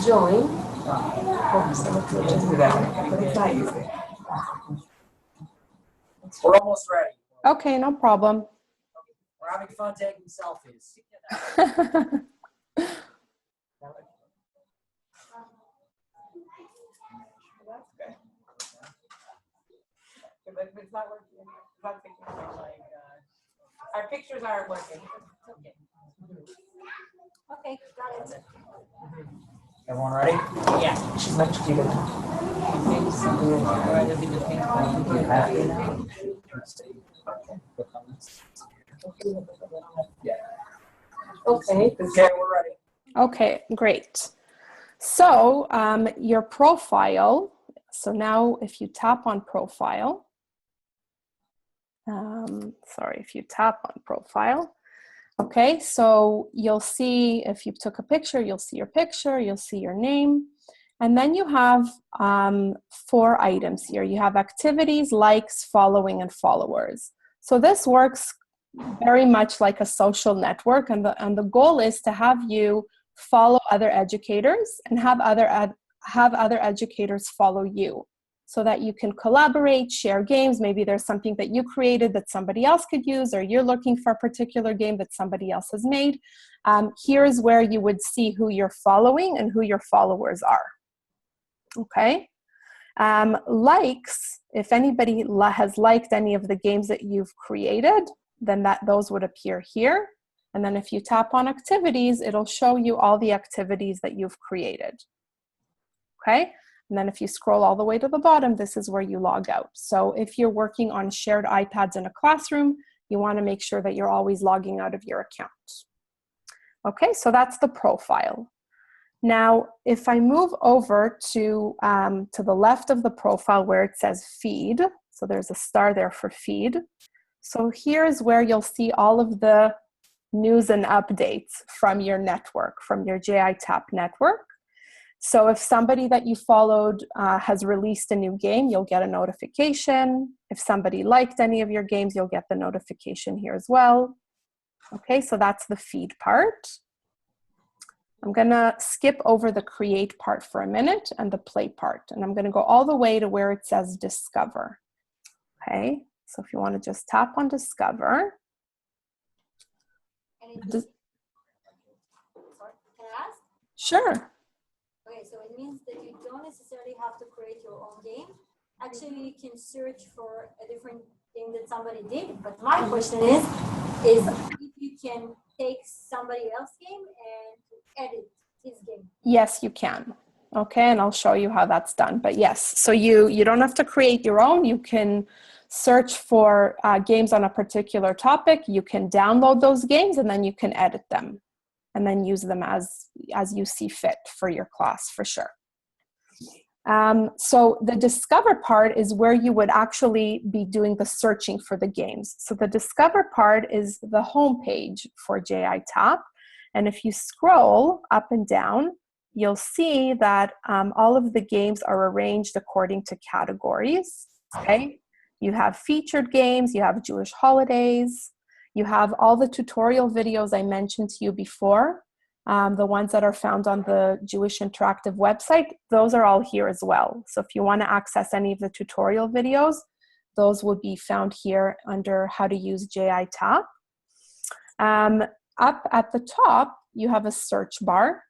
Join. We're almost ready. Okay, no problem. We're having fun taking selfies. But it's not working. It's not taking like, our pictures aren't working. Okay, got it. Everyone ready? Yeah. She's much cuter. Okay. Okay, we're ready. Okay, great. So your profile, so now if you tap on profile, if you tap on profile, okay, so you'll see, if you took a picture, you'll see your picture, you'll see your name, and then you have 4 items here. You have activities, likes, following, and followers. So this works very much like a social network, and the goal is to have you follow other educators and have other educators follow you, so that you can collaborate, share games. Maybe there's something that you created that somebody else could use, or you're looking for a particular game that somebody else has made. Here's where you would see who you're following and who your followers are. Okay. Likes, if anybody has liked any of the games that you've created, then those would appear here. And then if you tap on activities, it'll show you all the activities that you've created. Okay. And then if you scroll all the way to the bottom, this is where you log out. So if you're working on shared iPads in a classroom, you want to make sure that you're always logging out of your account. Okay, so that's the profile. Now, if I move over to the left of the profile where it says feed, so there's a star there for feed. So here's where you'll see all of the news and updates from your network, from your JITAP network. So if somebody that you followed has released a new game, you'll get a notification. If somebody liked any of your games, you'll get the notification here as well. Okay, so that's the feed part. I'm gonna skip over the create part for a minute and the play part, and I'm gonna go all the way to where it says discover. Okay, so if you wanna just tap on discover. Can I ask? Sure. Okay, so it means that you don't necessarily have to create your own game. Actually, you can search for a different thing that somebody did. But my question is if you can take somebody else's game and edit his game. Yes, you can. Okay, and I'll show you how that's done. But yes, so you don't have to create your own. You can search for games on a particular topic. You can download those games and then you can edit them and then use them as you see fit for your class, for sure. So the discover part is where you would actually be doing the searching for the games. So the discover part is the home page for JITAP. And if you scroll up and down, you'll see that all of the games are arranged according to categories, okay? You have featured games, you have Jewish holidays, you have all the tutorial videos I mentioned to you before, the ones that are found on the Jewish Interactive website, those are all here as well. So if you want to access any of the tutorial videos, those will be found here under how to use JITAP. Up at the top, you have a search bar.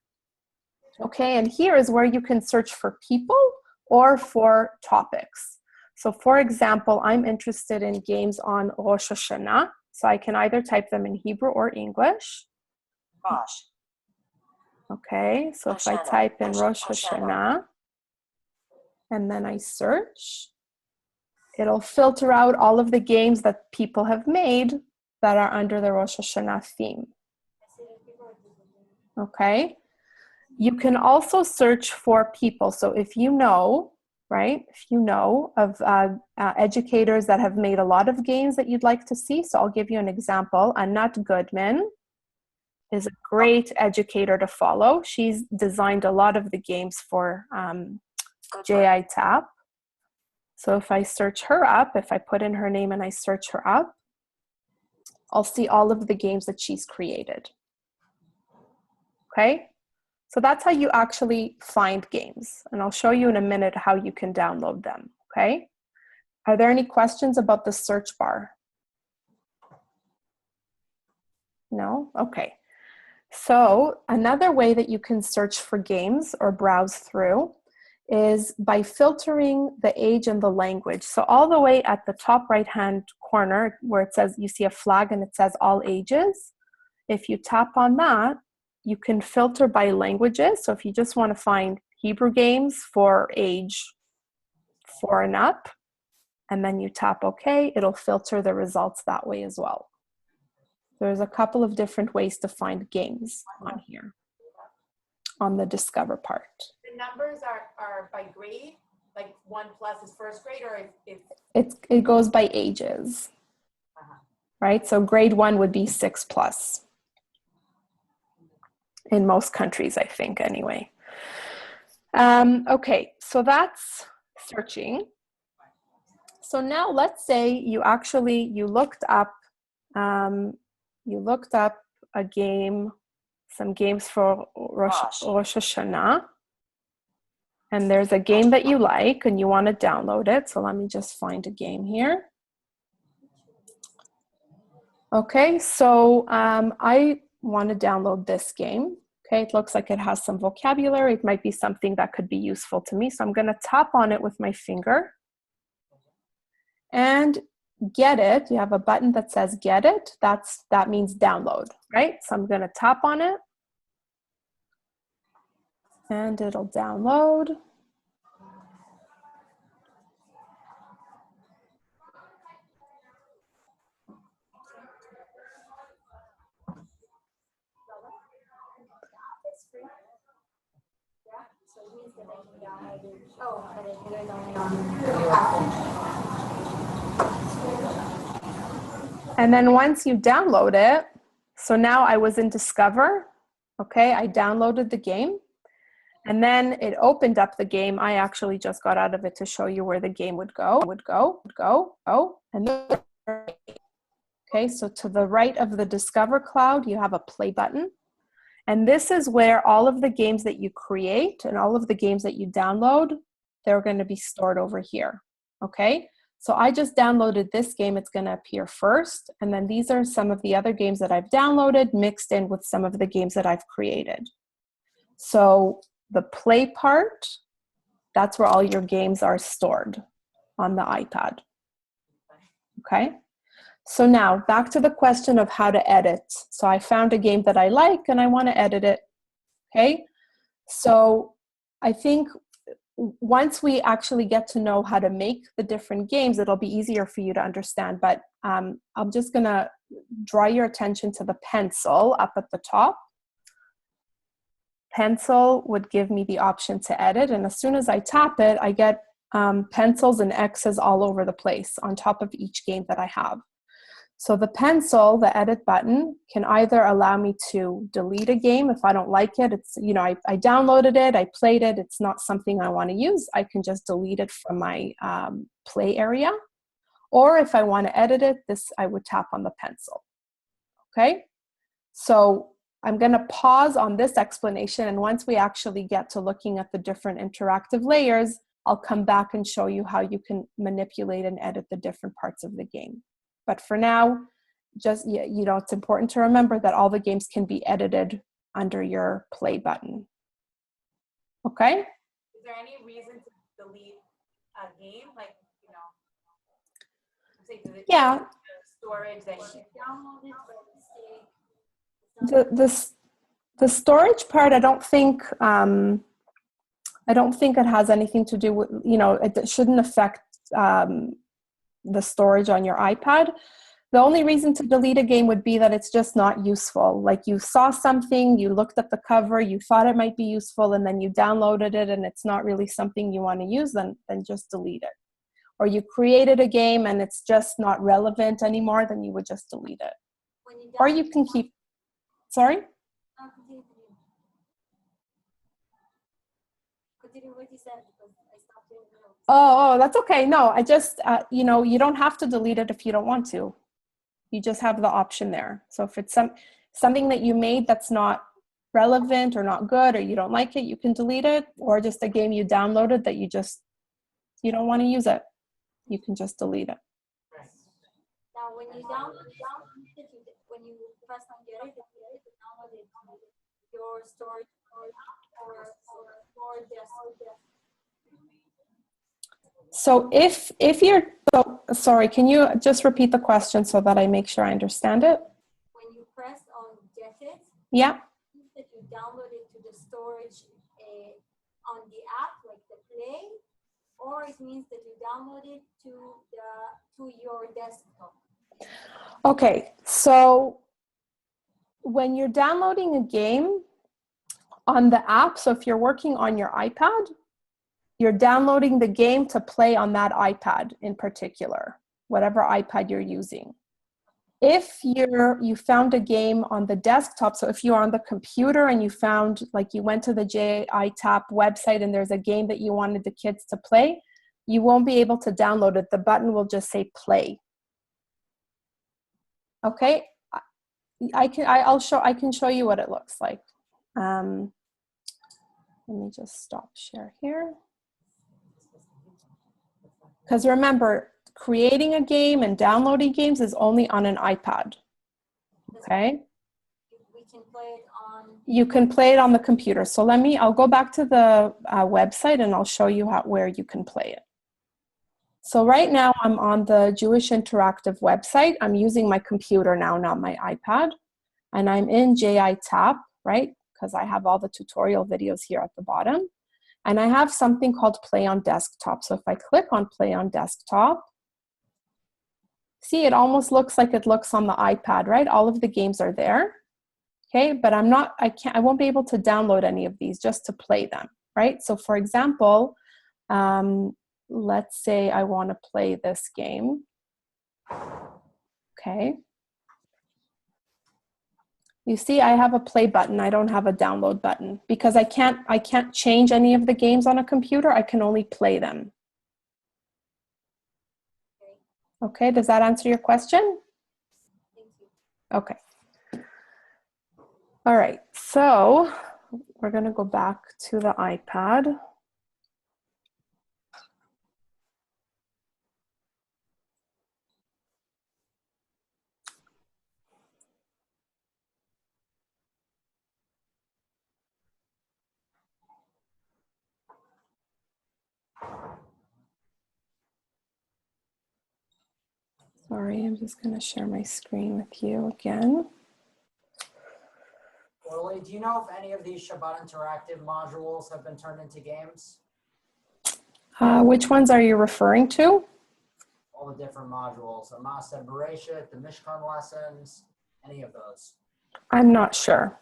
Okay, and here is where you can search for people or for topics. So for example, I'm interested in games on Rosh Hashanah. So I can either type them in Hebrew or English. Gosh. Okay, so if I type in Rosh Hashanah and then I search, it'll filter out all of the games that people have made that are under the Rosh Hashanah theme. Okay, you can also search for people. So if you know, right, if you know of educators that have made a lot of games that you'd like to see, so I'll give you an example. Anat Goodman, is a great educator to follow. She's designed a lot of the games for JI Tap. So if I search her up, if I put in her name and I search her up, I'll see all of the games that she's created. Okay? So that's how you actually find games. And I'll show you in a minute how you can download them. Okay? Are there any questions about the search bar? No? Okay. So another way that you can search for games or browse through is by filtering the age and the language. So all the way at the top right-hand corner where it says, you see a flag and it says all ages. If you tap on that, you can filter by languages. So if you just want to find Hebrew games for age 4 and up, and then you tap OK, it'll filter the results that way as well. There's a couple of different ways to find games on here, on the Discover part. The numbers are by grade, like 1+ is first grade, or if it goes by ages, right? So grade 1 would be 6+ in most countries, I think, anyway. Okay, so that's searching. So now let's say you looked up a game, some games for Rosh Hashanah, and there's a game that you like and you want to download it. So let me just find a game here. Okay, so I want to download this game. Okay, it looks like it has some vocabulary. It might be something that could be useful to me. So I'm going to tap on it with my finger. And get it, you have a button that says get it. That means download, right? So I'm going to tap on it. And it'll download. And then once you download it, so now I was in Discover, okay, I downloaded the game, and then it opened up the game. I actually just got out of it to show you where the game would go, and then, okay, so to the right of the Discover cloud, you have a play button. And this is where all of the games that you create and all of the games that you download, they're going to be stored over here, okay? So I just downloaded this game. It's going to appear first. And then these are some of the other games that I've downloaded mixed in with some of the games that I've created. So the play part, that's where all your games are stored on the iPad, okay? So now back to the question of how to edit. So I found a game that I like and I want to edit it, okay? So I think once we actually get to know how to make the different games, it'll be easier for you to understand. But I'm just going to draw your attention to the pencil up at the top. Pencil would give me the option to edit. And as soon as I tap it, I get pencils and X's all over the place on top of each game that I have. So the pencil, the edit button, can either allow me to delete a game if I don't like it. It's, you know, I downloaded it, I played it, it's not something I want to use. I can just delete it from my play area. Or if I want to edit it, I would tap on the pencil. Okay? So I'm going to pause on this explanation, and once we actually get to looking at the different interactive layers, I'll come back and show you how you can manipulate and edit the different parts of the game. But for now, just, you know, it's important to remember that all the games can be edited under your play button. Okay? Is there any reason to delete a game? Like, you know, say yeah. Storage that you downloaded. The storage part, I don't think it has anything to do with, you know, it shouldn't affect the storage on your iPad. The only reason to delete a game would be that it's just not useful. Like you saw something, you looked at the cover, you thought it might be useful, and then you downloaded it and it's not really something you want to use, then just delete it. Or you created a game and it's just not relevant anymore, then you would just delete it. Or you can keep, sorry? didn't know what you said because I stopped doing the notes. Oh, that's okay. No, I just, you don't have to delete it if you don't want to. You just have the option there. So if it's something that you made that's not relevant or not good or you don't like it, you can delete it, or just a game you downloaded that you don't want to use it, you can just delete it. Now, when you when you press on get it, it downloaded your storage or disk. So if you're, sorry, can you just repeat the question so that I make sure I understand it? When you press on get it, Yeah. that you download it to the storage on the app, like the Play, or it means that you download it to your desktop. Okay, so when you're downloading a game on the app, so if you're working on your iPad, you're downloading the game to play on that iPad in particular, whatever iPad you're using. If you found a game on the desktop, so if you're on the computer and you found, like you went to the JITAP website and there's a game that you wanted the kids to play, you won't be able to download it. The button will just say play. Okay, I can show you what it looks like. Let me just stop share here. Because remember, creating a game and downloading games is only on an iPad. Okay? We can play it on... You can play it on the computer. So I'll go back to the website and I'll show you where you can play it. So right now I'm on the Jewish Interactive website. I'm using my computer now, not my iPad. And I'm in JITAP, right? Because I have all the tutorial videos here at the bottom. And I have something called Play on Desktop. So if I click on Play on Desktop, see, it almost looks like it looks on the iPad, right? All of the games are there. Okay, but I won't be able to download any of these, just to play them, right? So for example, let's say I want to play this game. Okay. You see, I have a play button. I don't have a download button because I can't change any of the games on a computer. I can only play them. Okay, does that answer your question? Thank you. Okay. All right, so we're going to go back to the iPad. Sorry, I'm just going to share my screen with you again. Orly, do you know if any of these Shabbat Interactive modules have been turned into games? Which ones are you referring to? All the different modules, the Masa Bereshit, the Mishkan lessons, any of those. I'm not sure.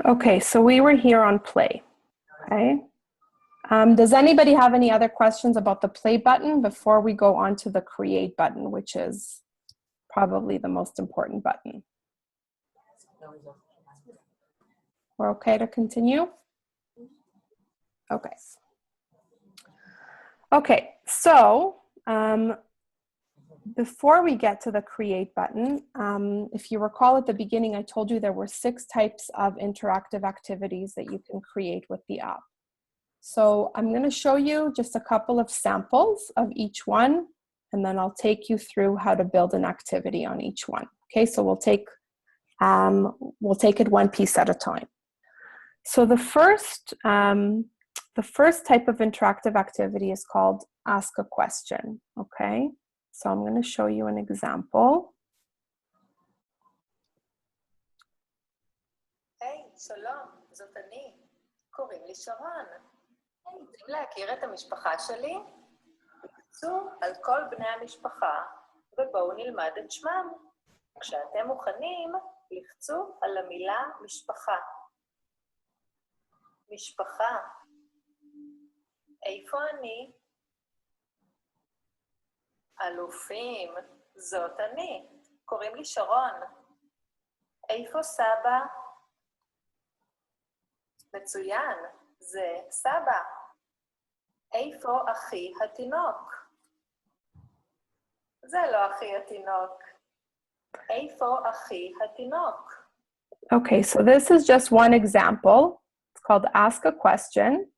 Okay, so we were here on play. Okay. Does anybody have any other questions about the play button before we go on to the create button, which is probably the most important button? We're okay to continue? Okay. Okay, so before we get to the create button, if you recall at the beginning, I told you there were 6 types of interactive activities that you can create with the app. So I'm going to show you just a couple of samples of each one, and then I'll take you through how to build an activity on each one. Okay, so we'll take it one piece at a time. So the first type of interactive activity is called Ask a Question. Okay, so I'm going to show you an example. היי, שלום, זאת אני. קוראים לי שרון. רוצים להכיר את המשפחה שלי? לחצו על כל בני המשפחה ובואו נלמד את שמם. כשאתם מוכנים, לחצו על המילה משפחה. משפחה. איפה אני? אלופים. זאת אני. קוראים לי שרון. איפה סבא? מצוין, זה סבא. איפה אחי התינוק? זה לא אחי התינוק. איפה אחי התינוק? Okay, so this is just one example. It's called Ask a Question.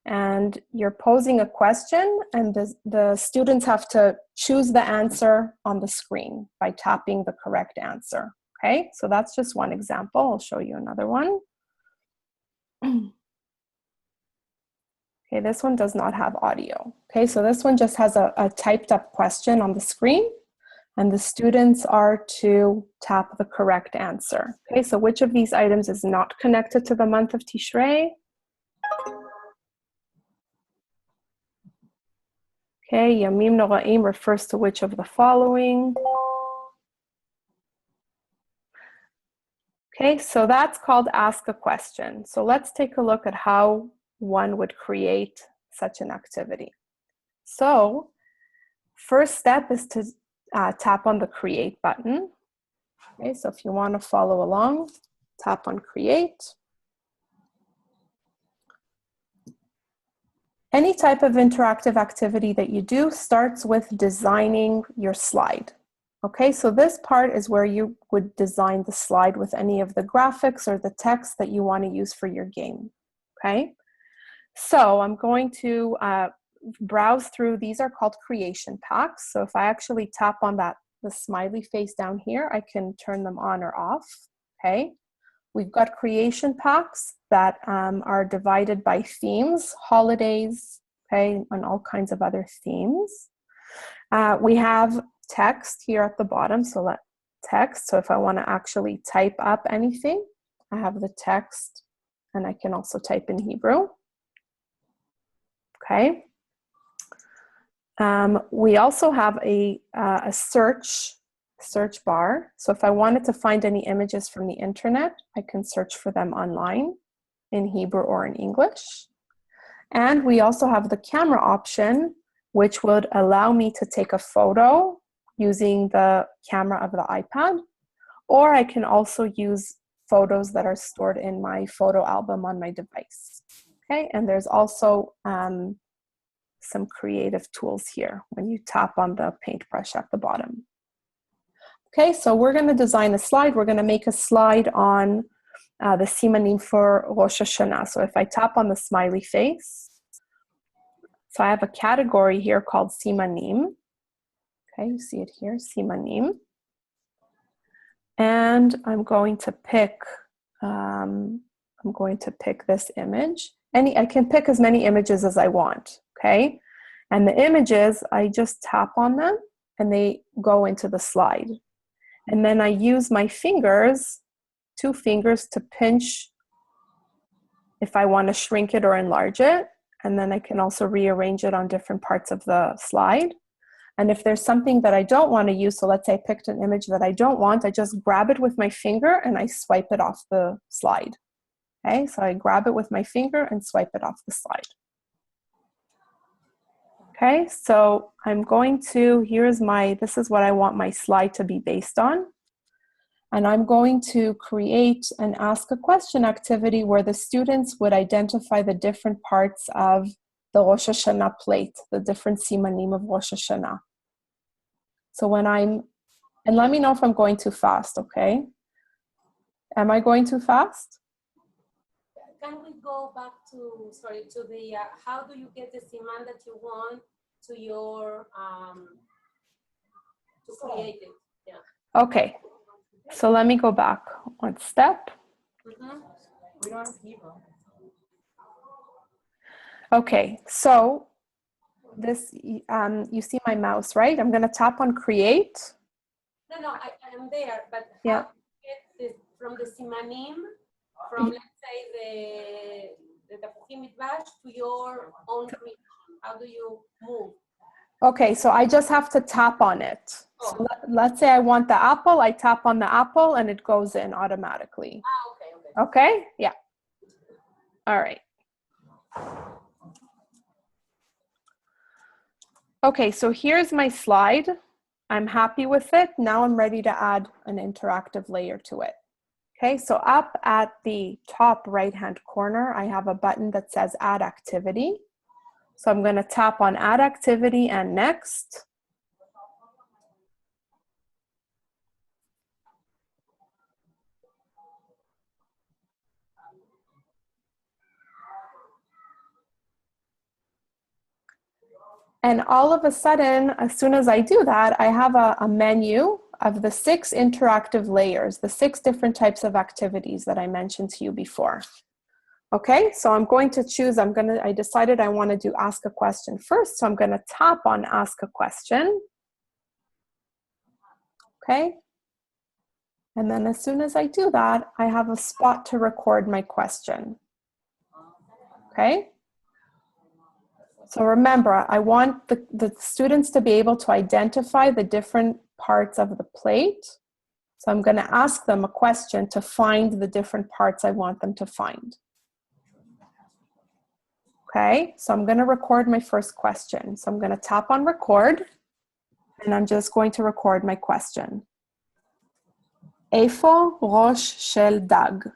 And you're posing a question, and the students have to choose the answer on the screen by tapping the correct answer. Okay, so that's just one example. I'll show you another one. Okay, this one does not have audio. Okay, so this one just has a typed up question on the screen, and the students are to tap the correct answer. Okay, so which of these items is not connected to the month of Tishrei? Okay, Yamim Noraim refers to which of the following? Okay, so that's called Ask a Question. So let's take a look at how one would create such an activity. So first step is to tap on the Create button. Okay, so if you want to follow along, tap on Create. Any type of interactive activity that you do starts with designing your slide. Okay, so this part is where you would design the slide with any of the graphics or the text that you want to use for your game. Okay, so I'm going to browse through. These are called creation packs. So if I actually tap on the smiley face down here, I can turn them on or off. Okay, we've got creation packs that are divided by themes, holidays, okay, and all kinds of other themes. We have text here at the bottom, so text. So if I want to actually type up anything, I have the text, and I can also type in Hebrew. Okay. We also have a search bar. So if I wanted to find any images from the internet, I can search for them online in Hebrew or in English. And we also have the camera option, which would allow me to take a photo using the camera of the iPad, or I can also use photos that are stored in my photo album on my device. Okay, and there's also some creative tools here when you tap on the paintbrush at the bottom. Okay, so we're going to design a slide. We're going to make a slide on the simanim for Rosh Hashanah. So if I tap on the smiley face, so I have a category here called simanim. Okay, you see it here, simanim. And I'm going to pick this image. I can pick as many images as I want, okay? And the images, I just tap on them and they go into the slide. And then I use my fingers, 2 fingers, to pinch if I want to shrink it or enlarge it. And then I can also rearrange it on different parts of the slide. And if there's something that I don't want to use, so let's say I picked an image that I don't want, I just grab it with my finger and I swipe it off the slide. Okay, so I grab it with my finger and swipe it off the slide. Okay, so I'm going to, this is what I want my slide to be based on. And I'm going to create an Ask a Question activity where the students would identify the different parts of the Rosh Hashanah plate, the different simanim of Rosh Hashanah. So and let me know if I'm going too fast, okay? Am I going too fast? Can we go back to the, how do you get the siman that you want to your, to create it? Yeah. Okay, so let me go back one step. Mm-hmm. We don't have Hebrew. Okay, so this, you see my mouse, right? I'm going to tap on create. No, I'm there, but Yeah. how do you get this from the simanim, from let's say the Tapuchim Mitbash to your own creation? How do you move? Okay, so I just have to tap on it. Oh. So let's say I want the apple, I tap on the apple and it goes in automatically. Okay. Okay? Yeah. All right. Okay, so here's my slide. I'm happy with it. Now I'm ready to add an interactive layer to it. Okay, so up at the top right-hand corner, I have a button that says Add Activity. So I'm going to tap on Add Activity and Next. And all of a sudden, as soon as I do that, I have a menu of the 6 interactive layers, the 6 different types of activities that I mentioned to you before. Okay, so I'm going to choose, I decided I want to do Ask a Question first, so I'm going to tap on Ask a Question. Okay, and then as soon as I do that, I have a spot to record my question. Okay. So remember, I want the students to be able to identify the different parts of the plate. So I'm going to ask them a question to find the different parts I want them to find. Okay, so I'm going to record my first question. So I'm going to tap on record, and I'm just going to record my question. Eifo rosh shel dag?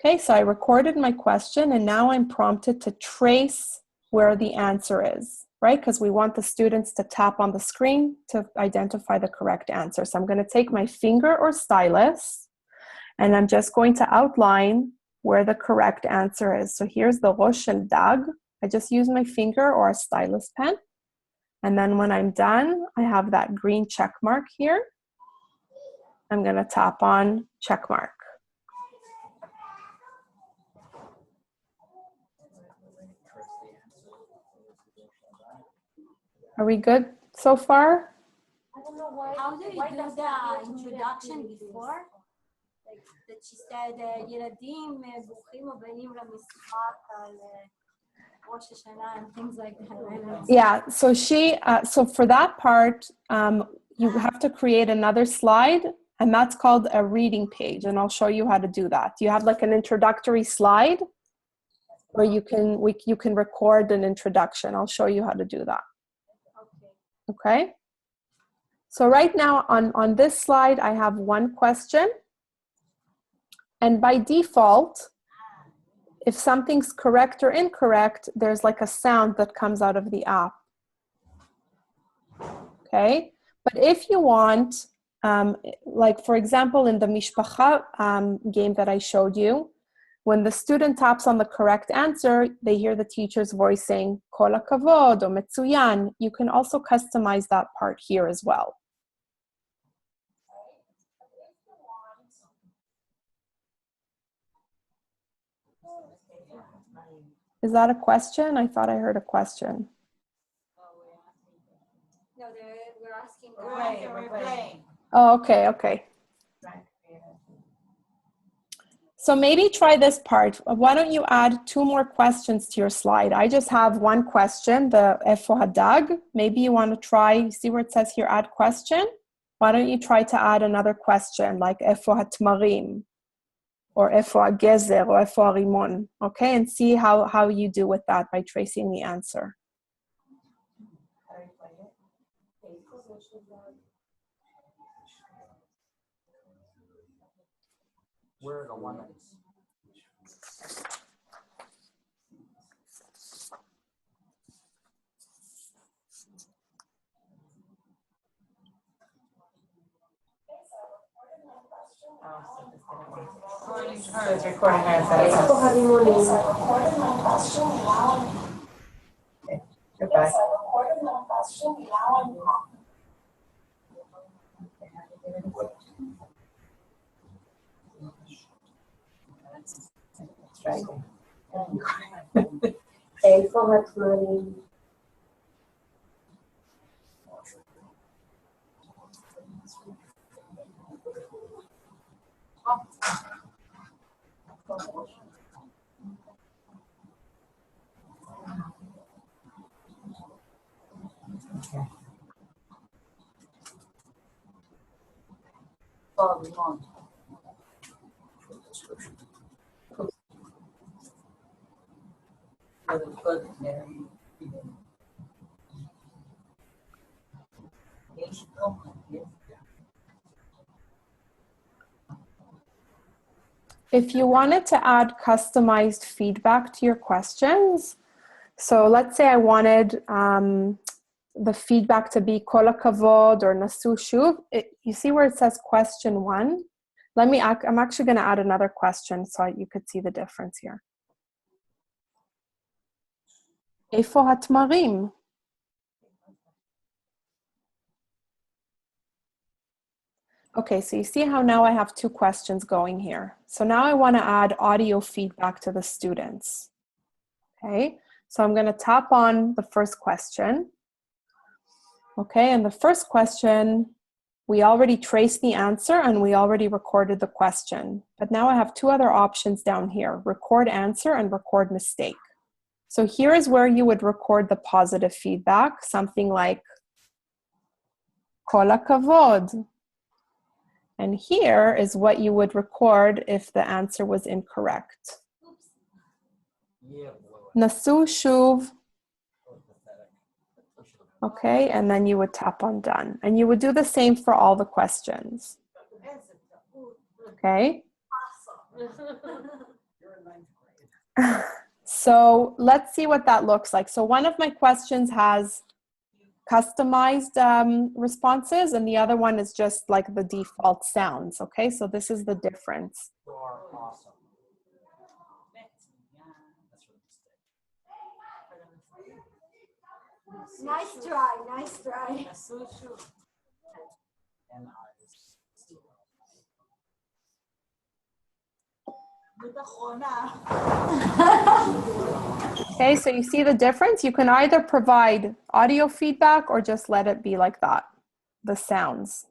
Okay, so I recorded my question, and now I'm prompted to trace where the answer is, right? Because we want the students to tap on the screen to identify the correct answer. So I'm going to take my finger or stylus, and I'm just going to outline where the correct answer is. So here's the rosh shel dag. I just use my finger or a stylus pen. And then when I'm done, I have that green check mark here. I'm going to tap on check mark. Are we good so far? I don't know why. How do you do the introduction before? Like that she said, ילדים ברוכים הבאים למשחק על ראש השנה and things like that. Yeah, so so for that part, you have to create another slide, and that's called a reading page, and I'll show you how to do that. You have like an introductory slide where you can record an introduction. I'll show you how to do that. Okay, so right now on this slide, I have one question. And by default, if something's correct or incorrect, there's like a sound that comes out of the app. Okay, but if you want, like for example, in the Mishpacha game that I showed you, when the student taps on the correct answer, they hear the teacher's voice saying, Kol hakavod or Metzuyan. You can also customize that part here as well. Is that a question? I thought I heard a question. No, we're asking. We're playing. Oh, okay, okay. So maybe try this part. Why don't you add 2 more questions to your slide? I just have one question, the Efo Hadag. Maybe you want to try, you see where it says here, add question? Why don't you try to add another question like Efo Hatmarim or Efo Hagezer or Efo Harimon, okay? And see how you do with that by tracing the answer. Where are the lemons? It's recording Goodbye. איפה התמרים? If you wanted to add customized feedback to your questions, so let's say I wanted the feedback to be kol hakavod or nasu shuv. You see where it says question 1? I'm actually going to add another question so you could see the difference here. Eifo hatmarim? Okay, so you see how now I have 2 questions going here. So now I want to add audio feedback to the students. Okay, so I'm going to tap on the first question. Okay, and the first question, we already traced the answer and we already recorded the question. But now I have 2 other options down here, record answer and record mistake. So here is where you would record the positive feedback, something like kol hakavod. And here is what you would record if the answer was incorrect. Nasu shuv. Okay, and then you would tap on done. And you would do the same for all the questions. Okay. So let's see what that looks like. So one of my questions has customized responses, and the other one is just like the default sounds. Okay, so this is the difference. You are awesome. Nice try, nice try. And Okay, so you see the difference? You can either provide audio feedback or just let it be like that, the sounds.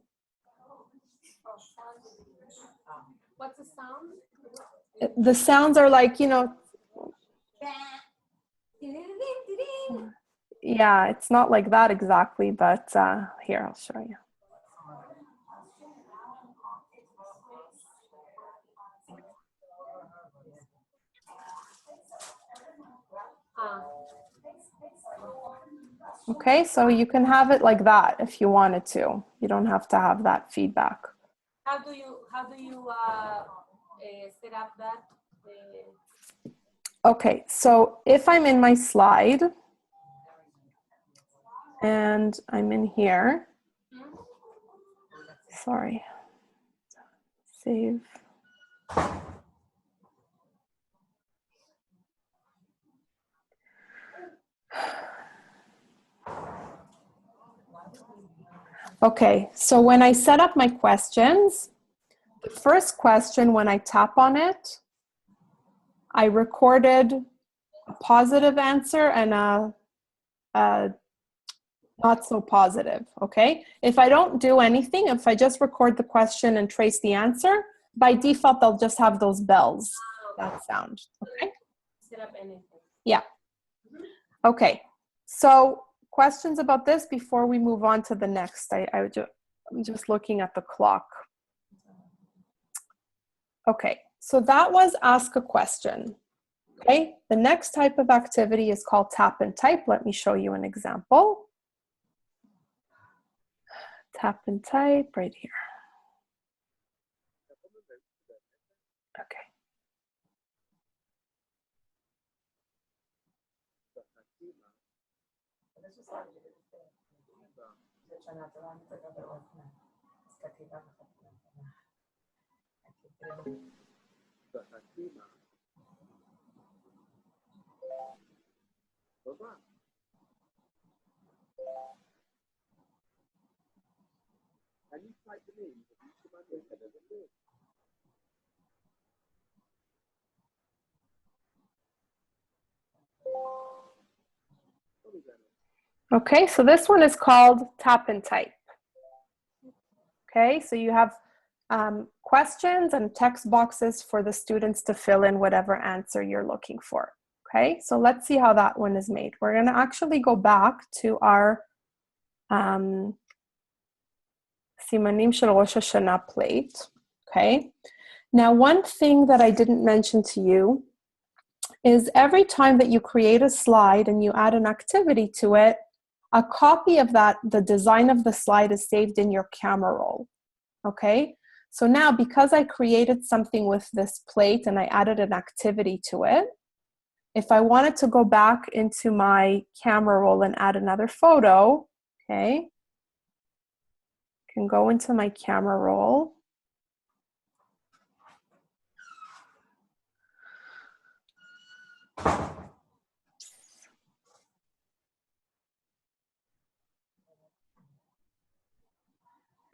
What's the sound? The sounds are like, you know, yeah, it's not like that exactly, but here, I'll show you. Okay, so you can have it like that if you wanted to. You don't have to have that feedback. How do you set up that? Okay, so if I'm in my slide and I'm in here, sorry, save. Okay, so when I set up my questions, the first question, when I tap on it, I recorded a positive answer and a not so positive, okay? If I don't do anything, if I just record the question and trace the answer, by default, they'll just have those bells, that sound, okay? Set up anything. Yeah. Okay, so questions about this before we move on to the next? I'm just looking at the clock. Okay, so that was ask a question. Okay, the next type of activity is called tap and type. Let me show you an example. Tap and type right here. Okay. Okay, so this one is called tap and type. Okay, so you have questions and text boxes for the students to fill in whatever answer you're looking for. Okay, so let's see how that one is made. We're going to actually go back to our Simanim Shel Rosh Hashanah plate. Okay, now one thing that I didn't mention to you is every time that you create a slide and you add an activity to it, a copy of that, the design of the slide is saved in your camera roll, okay? So now, because I created something with this plate and I added an activity to it, if I wanted to go back into my camera roll and add another photo, okay, I can go into my camera roll.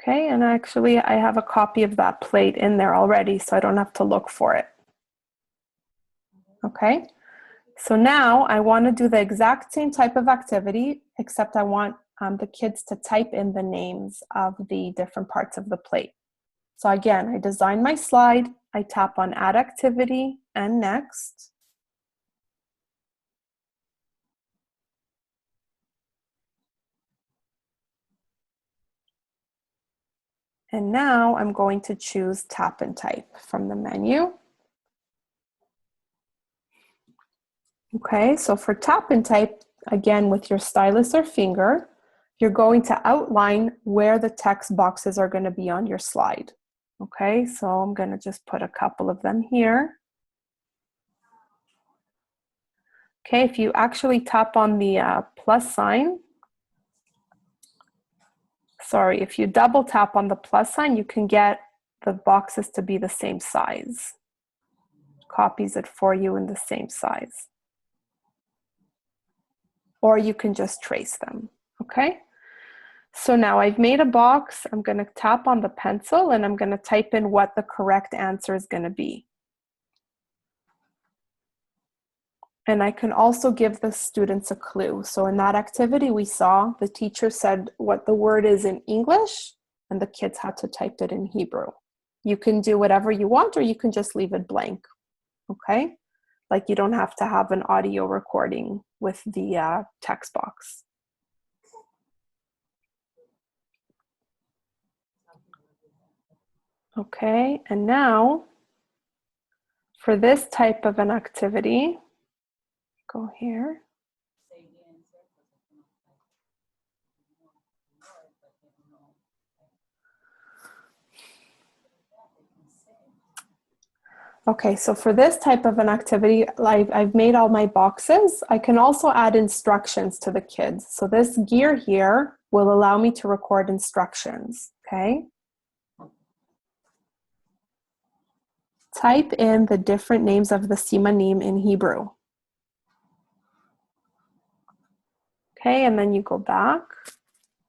Okay, and actually I have a copy of that plate in there already, so I don't have to look for it. Okay, so now I want to do the exact same type of activity, except I want the kids to type in the names of the different parts of the plate. So again, I design my slide, I tap on Add Activity and Next. And now I'm going to choose Tap and Type from the menu. Okay, so for Tap and Type, again with your stylus or finger, you're going to outline where the text boxes are going to be on your slide. Okay, so I'm going to just put a couple of them here. Okay, if you actually tap on the plus sign, sorry, if you double tap on the plus sign, you can get the boxes to be the same size. Copies it for you in the same size. Or you can just trace them, okay? So now I've made a box. I'm going to tap on the pencil and I'm going to type in what the correct answer is going to be. And I can also give the students a clue. So in that activity we saw, the teacher said what the word is in English and the kids had to type it in Hebrew. You can do whatever you want or you can just leave it blank, okay? Like you don't have to have an audio recording with the text box. Okay, and now for this type of an activity, go here. Okay, so for this type of an activity, I've made all my boxes. I can also add instructions to the kids. So this gear here will allow me to record instructions, okay? Type in the different names of the simanim in Hebrew. Okay, and then you go back.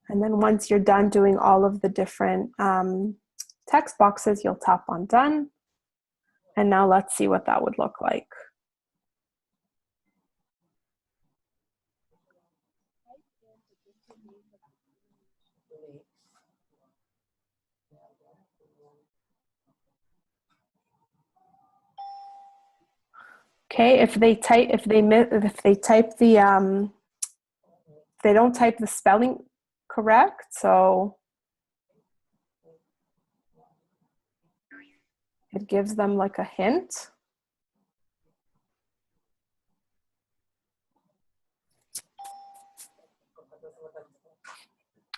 And then once you're done doing all of the different text boxes, you'll tap on Done. And now let's see what that would look like. Okay, if they don't type the spelling correct, so it gives them like a hint.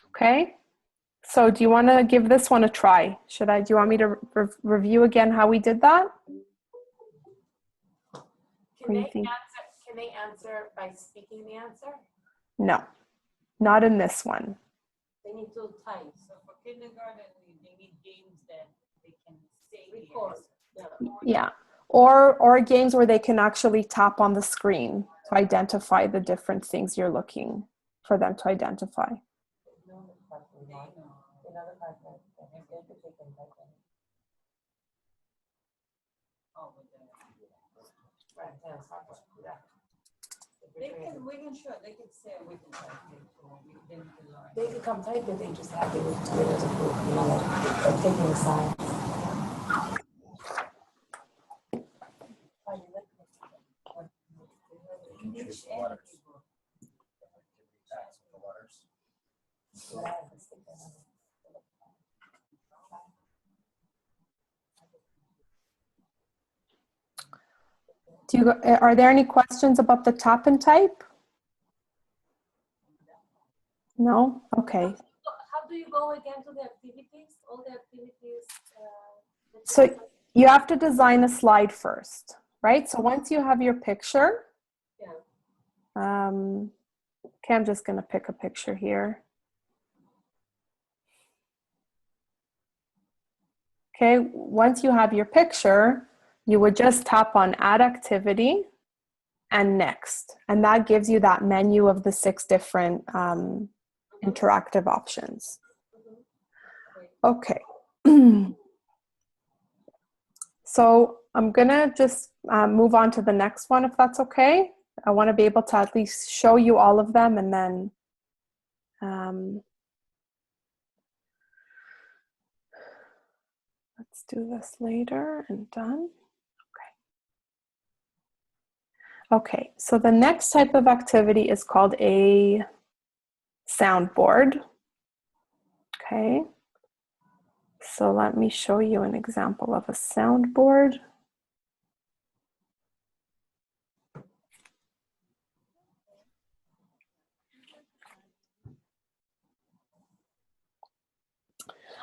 Okay, so do you want to give this one a try? Do you want me to review again how we did that? Can they answer by speaking the answer? No, not in this one. They need to type. So for kindergarten, they need games that they can say record. Yeah, or games where they can actually tap on the screen to identify the different things you're looking for them to identify. We can show, they can say we can type it. They can come type it, they just have to do it as a group, you know, like taking the sign. Choose the letters. Are there any questions about the tap and type? No? Okay. How do you go again to the activities? All the activities. So you have to design a slide first, right? So once you have your picture, okay, I'm just going to pick a picture here. Okay, once you have your picture, you would just tap on Add Activity and Next. And that gives you that menu of the 6 different interactive options. Okay. So I'm going to just move on to the next one, if that's okay. I want to be able to at least show you all of them, and then let's do this later and done. Okay, so the next type of activity is called a soundboard. Okay, so let me show you an example of a soundboard.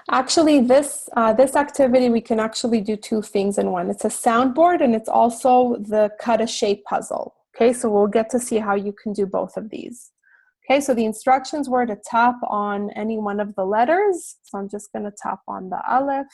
Actually, this activity, we can actually do 2 things in one. It's a soundboard and it's also the cut a shape puzzle. Okay, so we'll get to see how you can do both of these. Okay, so the instructions were to tap on any one of the letters. So I'm just going to tap on the Aleph.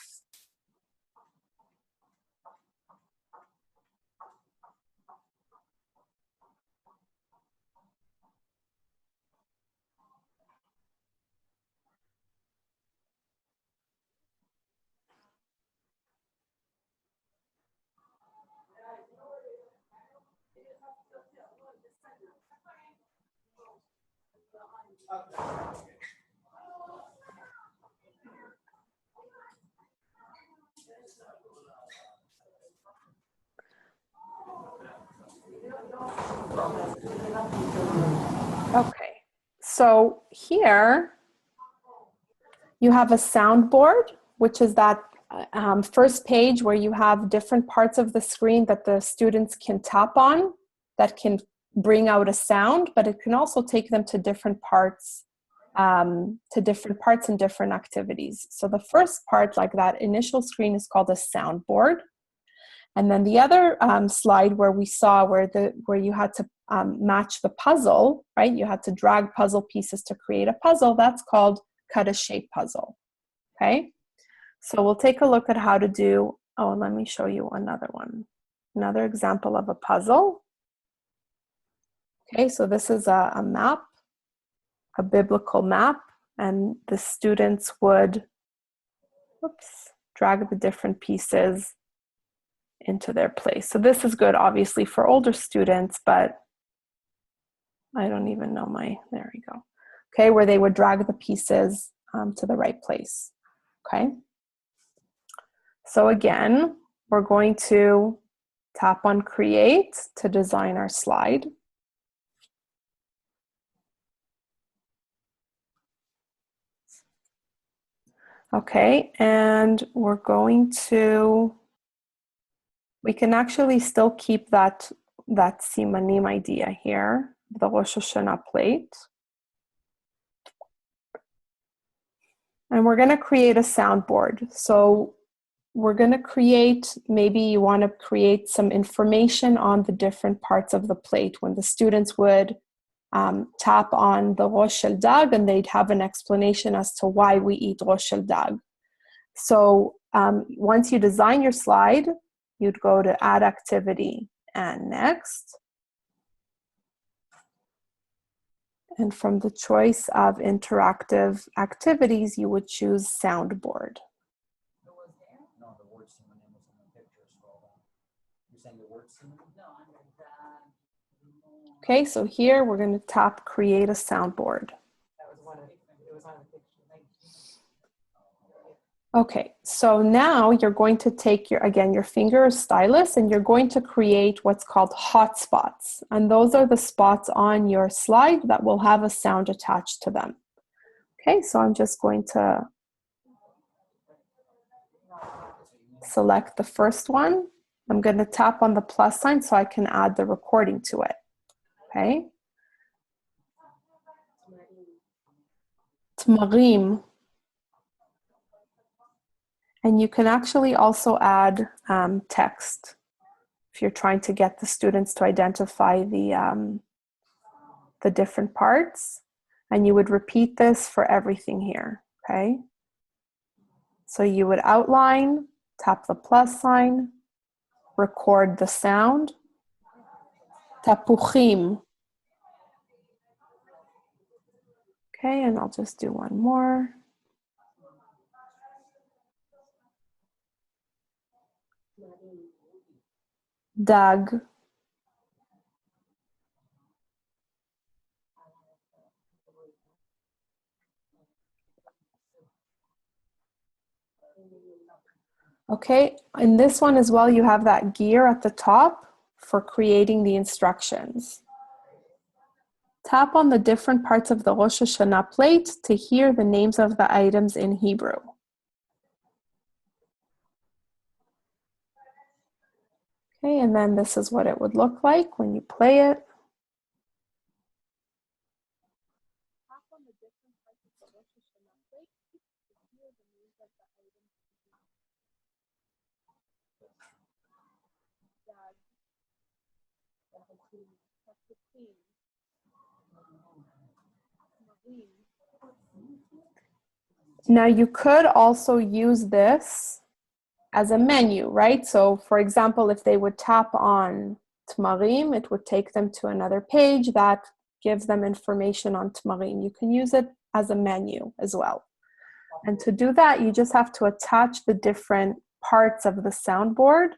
Okay, so here you have a soundboard, which is that first page where you have different parts of the screen that the students can tap on that can bring out a sound, but it can also take them to different parts and different activities. So the first part, like that initial screen, is called a soundboard. And then the other slide where we saw where you had to match the puzzle, right? You had to drag puzzle pieces to create a puzzle. That's called cut a shape puzzle. Okay, so we'll take a look at how to do. Oh, let me show you another one, another example of a puzzle. Okay, so this is a map, a biblical map, and the students would, drag the different pieces into their place. So this is good, obviously, for older students, but I don't even know there we go. Okay, where they would drag the pieces to the right place. Okay. So again, we're going to tap on Create to design our slide. Okay, and we're going to, we can actually still keep that Simanim idea here, the Rosh Hashanah plate. And we're going to create a soundboard. So we're going to create, maybe you want to create some information on the different parts of the plate when the students would tap on the Rosh Shel Dag, and they'd have an explanation as to why we eat Rosh Shel Dag. So once you design your slide, you'd go to Add Activity and Next. And from the choice of interactive activities, you would choose Soundboard. No, the word Simanim was in the picture. Scroll down. You're saying the word Simanim? No, okay, so here we're going to tap Create a Soundboard. That was one of, it was on the picture. Okay, so now you're going to take your finger or stylus, and you're going to create what's called hotspots. And those are the spots on your slide that will have a sound attached to them. Okay, so I'm just going to select the first one. I'm going to tap on the plus sign so I can add the recording to it. Okay. Tmarim. And you can actually also add text if you're trying to get the students to identify the different parts. And you would repeat this for everything here, okay? So you would outline, tap the plus sign, record the sound. Tapuchim. Okay, and I'll just do one more. Dag. Okay, in this one as well, you have that gear at the top for creating the instructions. Tap on the different parts of the Rosh Hashanah plate to hear the names of the items in Hebrew. Okay, and then this is what it would look like when you play it. Tap on the different parts of the Rosh Hashanah plate to hear the names of the items in Hebrew. Now you could also use this as a menu, right? So for example, if they would tap on Tmarim, it would take them to another page that gives them information on Tmarim. You can use it as a menu as well. And to do that, you just have to attach the different parts of the soundboard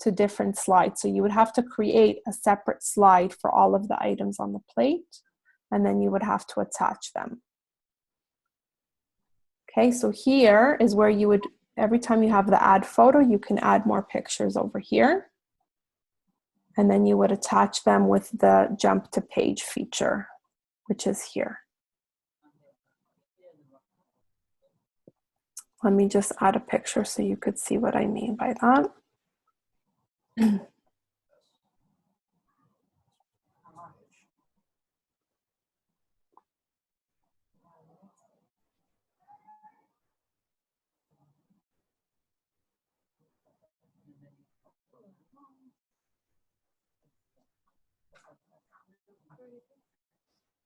to different slides. So you would have to create a separate slide for all of the items on the plate, and then you would have to attach them. Okay, so here is where you would, every time you have the add photo, you can add more pictures over here. And then you would attach them with the jump to page feature, which is here. Let me just add a picture so you could see what I mean by that.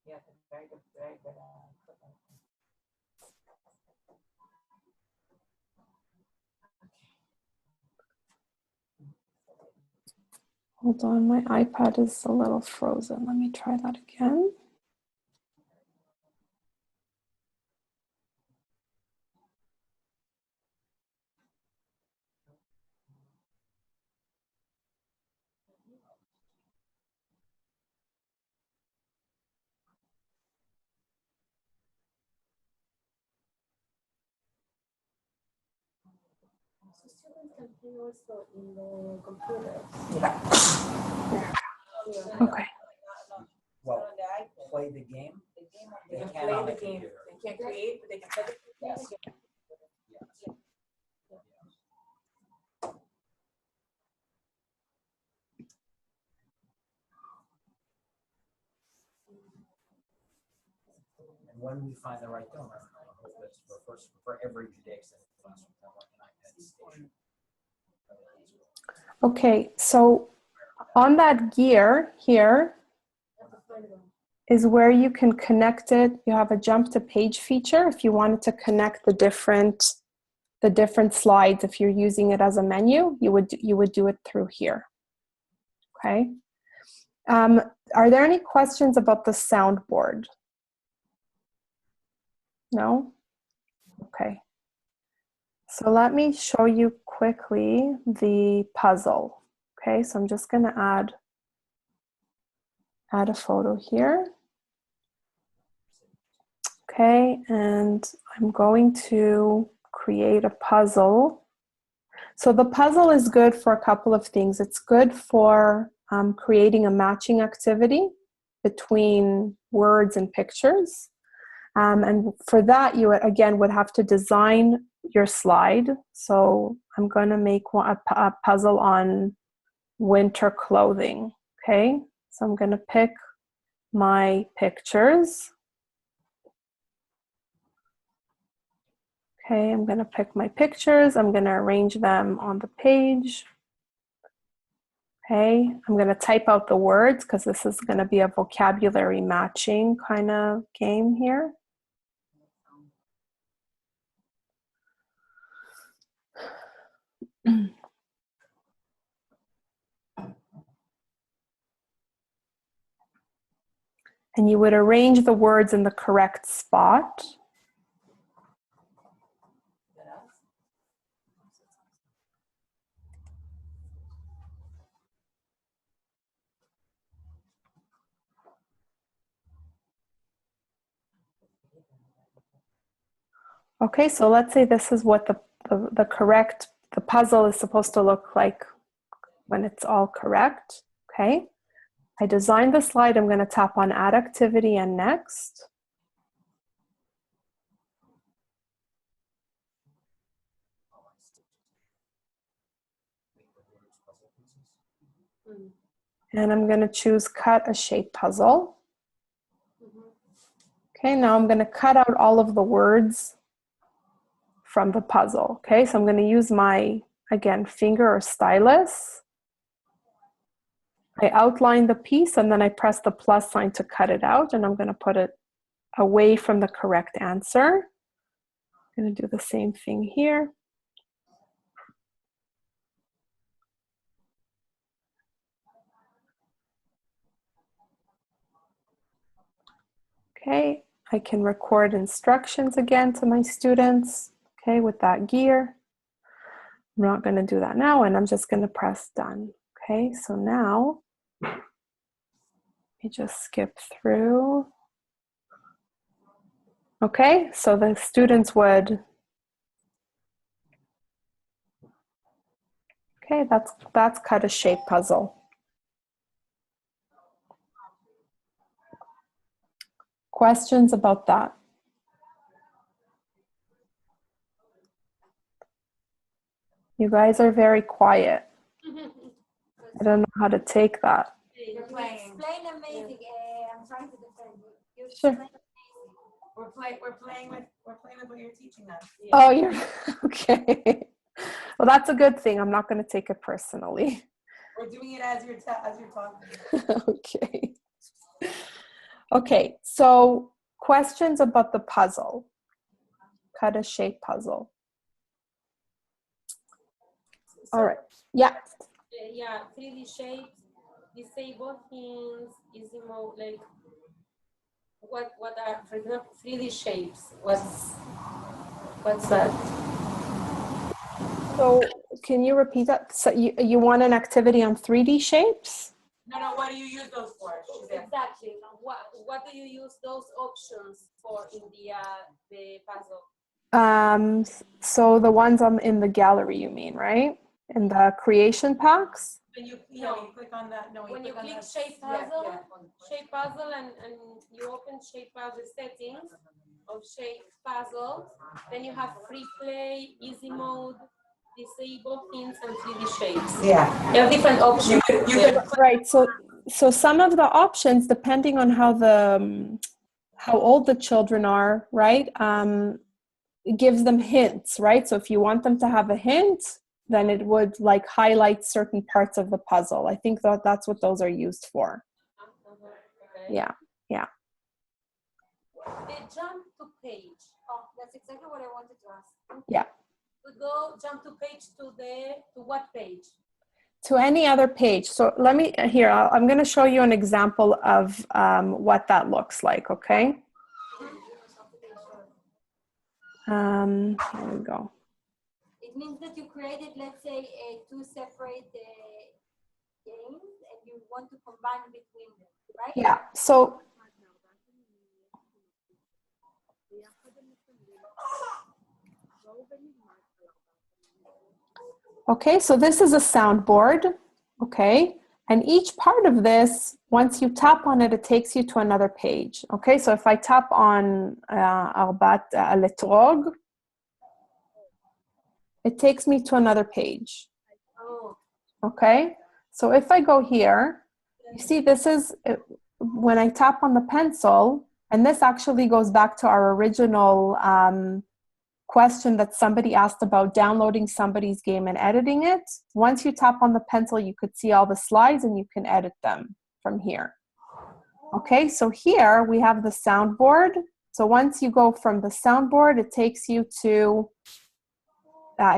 Yeah, very good, very good. Hold on, my iPad is a little frozen. Let me try that again. So students can play also in the computer. Okay. Well, play the game. They can can play on the the game. computer. They can't create, but they can play the game. Yes. And when we find the right donor, I hope that's for every Judaic classroom, like an iPad station. Okay, so on that gear here is where you can connect it. You have a jump to page feature if you wanted to connect the different slides. If you're using it as a menu, you would do it through here. Okay. Are there any questions about the soundboard? No? Okay. So let me show you quickly the puzzle. Okay, so I'm just going to add a photo here. Okay, and I'm going to create a puzzle. So the puzzle is good for a couple of things. It's good for creating a matching activity between words and pictures. And for that, you again would have to design your slide. So I'm going to make a puzzle on winter clothing. Okay, so I'm going to pick my pictures. Okay, I'm going to pick my pictures. I'm going to arrange them on the page. Okay, I'm going to type out the words because this is going to be a vocabulary matching kind of game here. And you would arrange the words in the correct spot. Okay, so let's say this is what the puzzle is supposed to look like when it's all correct. Okay, I designed the slide. I'm going to tap on Add Activity and Next. And I'm going to choose Cut a Shape Puzzle. Okay, now I'm going to cut out all of the words from the puzzle. Okay, so I'm going to use my, again, finger or stylus. I outline the piece and then I press the plus sign to cut it out, and I'm going to put it away from the correct answer. I'm going to do the same thing here. Okay, I can record instructions again to my students, okay, with that gear. I'm not going to do that now, and I'm just going to press done. Okay, so now you just skip through. Okay, so the students would, okay, that's cut a shape puzzle. Questions about that? You guys are very quiet. I don't know how to take that. You're playing. Explain amazing. I'm trying to defend you. Sure. We're playing with what you're teaching us. Yeah. Oh, you're okay. Well, that's a good thing. I'm not going to take it personally. We're doing it as you're talking. Okay. Okay, so questions about the puzzle. Cut a shape puzzle. All right. Yeah. Yeah, 3D shapes, disable hints, easy mode, like what are, for example, 3D shapes? What's that? So can you repeat that? So you want an activity on 3D shapes? No, what do you use those for? Exactly. What do you use those options for in the puzzle? So the ones in the gallery, you mean, right? In the creation packs? When you click on that. No, When you click on click that. shape puzzle, and you open shape puzzle settings of shape puzzle, then you have free play, easy mode, disable hints, and 3D shapes. Yeah. You have different options. You could Right. So some of the options, depending on how old the children are, right? It gives them hints, right? So if you want them to have a hint, then it would like highlight certain parts of the puzzle. I think that's what those are used for. Okay. Yeah. The jump to page. Oh, that's exactly what I wanted to ask. Yeah. We go jump to page to what page? To any other page. So let me, I'm going to show you an example of what that looks like, okay? Here we go. It means that you created, let's say, two separate games, and you want to combine between them, right? Yeah, so okay, so this is a soundboard, okay? And each part of this, once you tap on it, it takes you to another page, okay? So if I tap on Arbat Letrog, it takes me to another page, okay? So if I go here, you see this is, when I tap on the pencil, and this actually goes back to our original question that somebody asked about downloading somebody's game and editing it. Once you tap on the pencil, you could see all the slides and you can edit them from here. Okay, so here we have the soundboard. So once you go from the soundboard, it takes you to,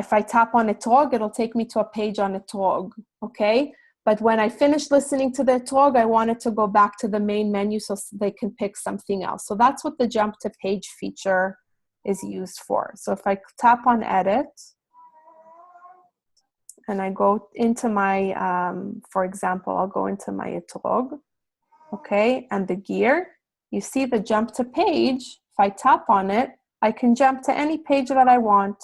if I tap on etrog, it'll take me to a page on etrog, okay? But when I finish listening to the etrog, I wanted to go back to the main menu so they can pick something else. So that's what the jump to page feature is used for. So if I tap on edit, and I go into my, for example, I'll go into my etrog, okay, and the gear, you see the jump to page. If I tap on it, I can jump to any page that I want.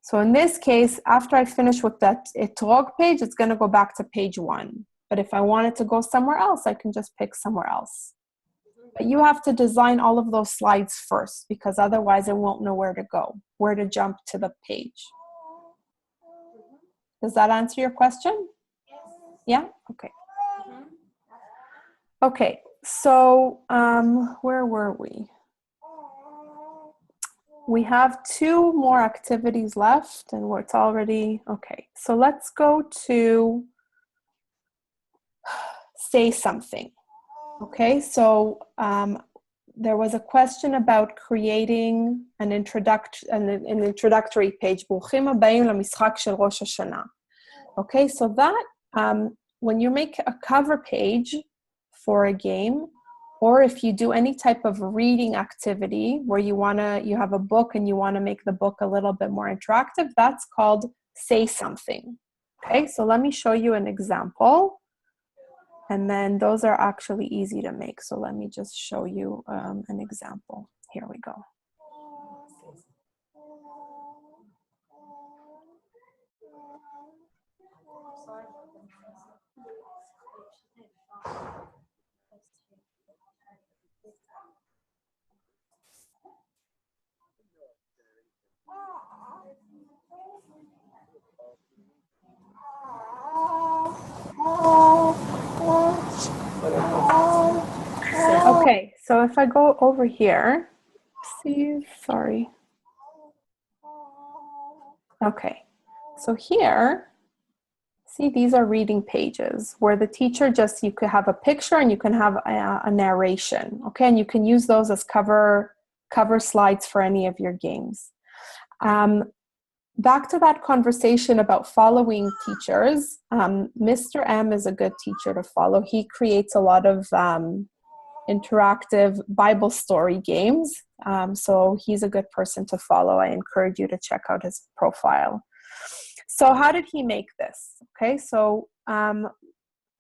So in this case, after I finish with that etrog page, it's going to go back to page 1. But if I wanted to go somewhere else, I can just pick somewhere else. But you have to design all of those slides first, because otherwise I won't know where to go, where to jump to the page. Does that answer your question? Yeah? Okay. Okay, so where were we? We have 2 more activities left, and it's already, okay. So let's go to say something. Okay, so there was a question about creating an introductory page. ברוכים הבאים למשחק של ראש השנה. Okay, so that, when you make a cover page for a game, or if you do any type of reading activity where you have a book and you want to make the book a little bit more interactive, that's called say something. Okay, so let me show you an example. And then those are actually easy to make. So let me just show you an example. Here we go. Okay, so if I go over here, sorry. Okay, so here, see, these are reading pages where the teacher you could have a picture and you can have a narration, okay? And you can use those as cover slides for any of your games. Back to that conversation about following teachers, Mr. M is a good teacher to follow. He creates a lot of interactive Bible story games. So he's a good person to follow. I encourage you to check out his profile. So how did he make this? Okay, so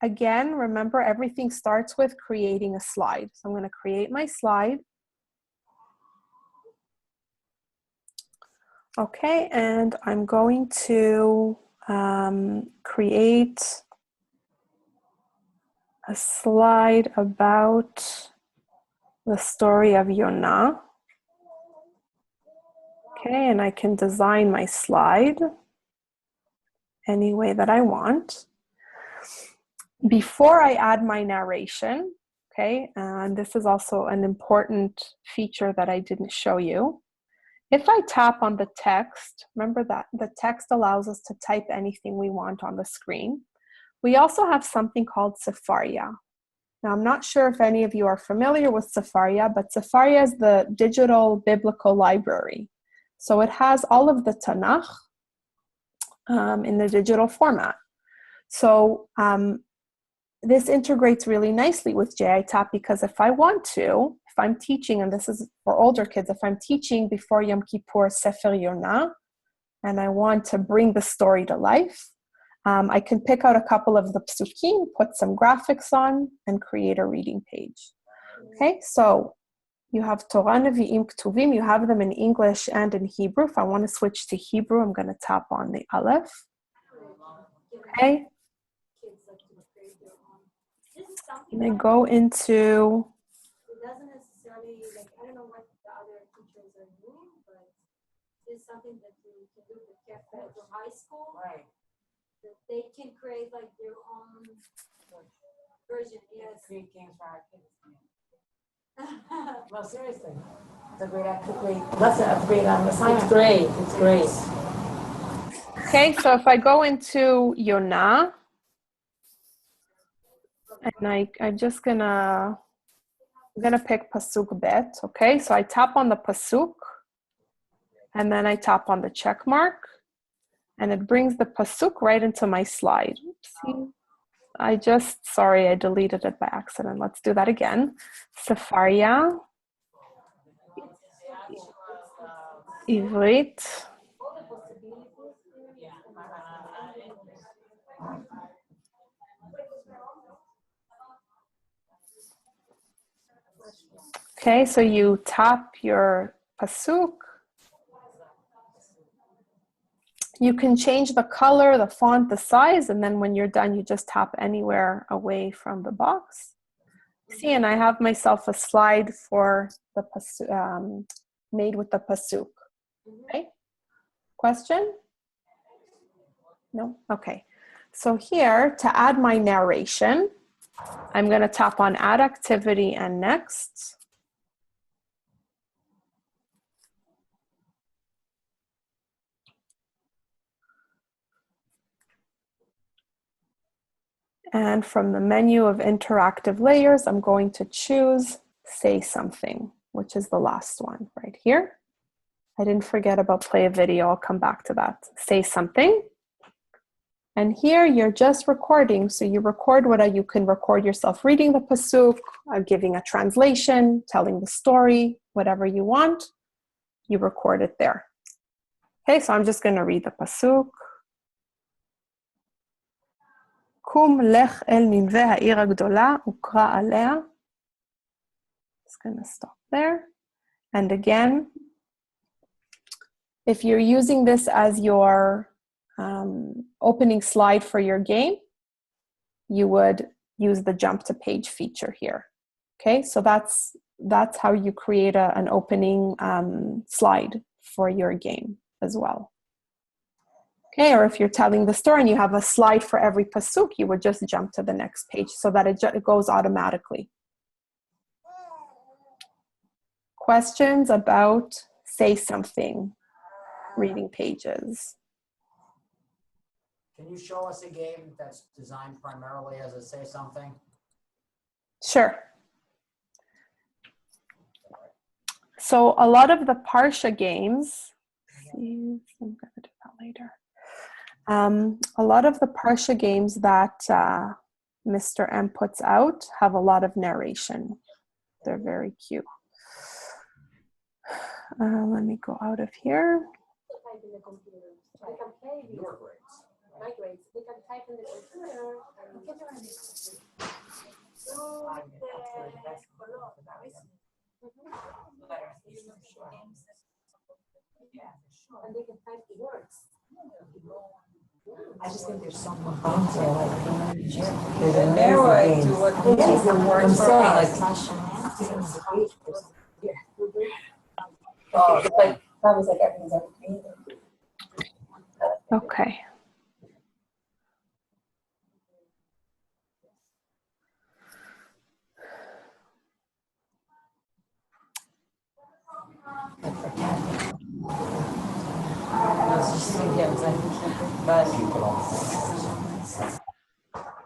again, remember everything starts with creating a slide. So I'm going to create my slide. Okay, and I'm going to create a slide about the story of Yonah. Okay, and I can design my slide any way that I want. Before I add my narration, okay, and this is also an important feature that I didn't show you. If I tap on the text, remember that the text allows us to type anything we want on the screen. We also have something called Sefaria. Now, I'm not sure if any of you are familiar with Sefaria, but Sefaria is the digital biblical library. So it has all of the Tanakh in the digital format. So this integrates really nicely with JITAP, because if I want to, if I'm teaching, and this is for older kids, if I'm teaching before Yom Kippur Sefer Yonah, and I want to bring the story to life, I can pick out a couple of the psukim, put some graphics on, and create a reading page. Okay, so you have Torah Nevi'im Ktuvim, you have them in English and in Hebrew. If I want to switch to Hebrew, I'm going to tap on the Aleph. Okay. And I go into... It doesn't necessarily, like, I don't know what the other teachers are doing, but it's something that you can do with Sept or high school. Right. That they can create like their own version. Yes. Create games for our kids. Well, seriously, it's a great lesson, a great assignment. It's great. It's great. Okay, so if I go into Yonah, and I'm just I'm gonna pick Pasuk Bet, okay? So I tap on the Pasuk, and then I tap on the check mark, and it brings the Pasuk right into my slide. Oopsie. Sorry, I deleted it by accident. Let's do that again. Sefaria, Ivrit, okay, so you tap your Pasuk. You can change the color, the font, the size, and then when you're done, you just tap anywhere away from the box. See, and I have myself a slide for the Pasuk, made with the Pasuk. Okay, question? No? Okay. So here, to add my narration, I'm going to tap on Add Activity and Next. And from the menu of interactive layers, I'm going to choose Say Something, which is the last one right here. I didn't forget about play a video. I'll come back to that. Say something. And here you're just recording. So you record you can record yourself reading the Pasuk, giving a translation, telling the story, whatever you want. You record it there. Okay, so I'm just going to read the Pasuk. Kum lech el ninve ha'ir ha'gdola ukra alea. Just going to stop there. And again, if you're using this as your opening slide for your game, you would use the jump to page feature here. Okay, so that's how you create an opening slide for your game as well. Okay, or if you're telling the story and you have a slide for every pasuk, you would just jump to the next page so that it goes automatically. Questions about Say Something, reading pages? Can you show us a game that's designed primarily as a Say Something? Sure. So a lot of the Parsha games, I'm going to do that later. A lot of the Parsha games that Mr. M puts out have a lot of narration. They're very cute. Let me go out of here. Type in the computer. We can play this. Your grades. My grades. We can type in the computer. And they can type the words. I just think there's so much games there, like there's And narrow it to what yes, the words I'm for saying, us. oh, it's like that was like everything's ever created. Okay.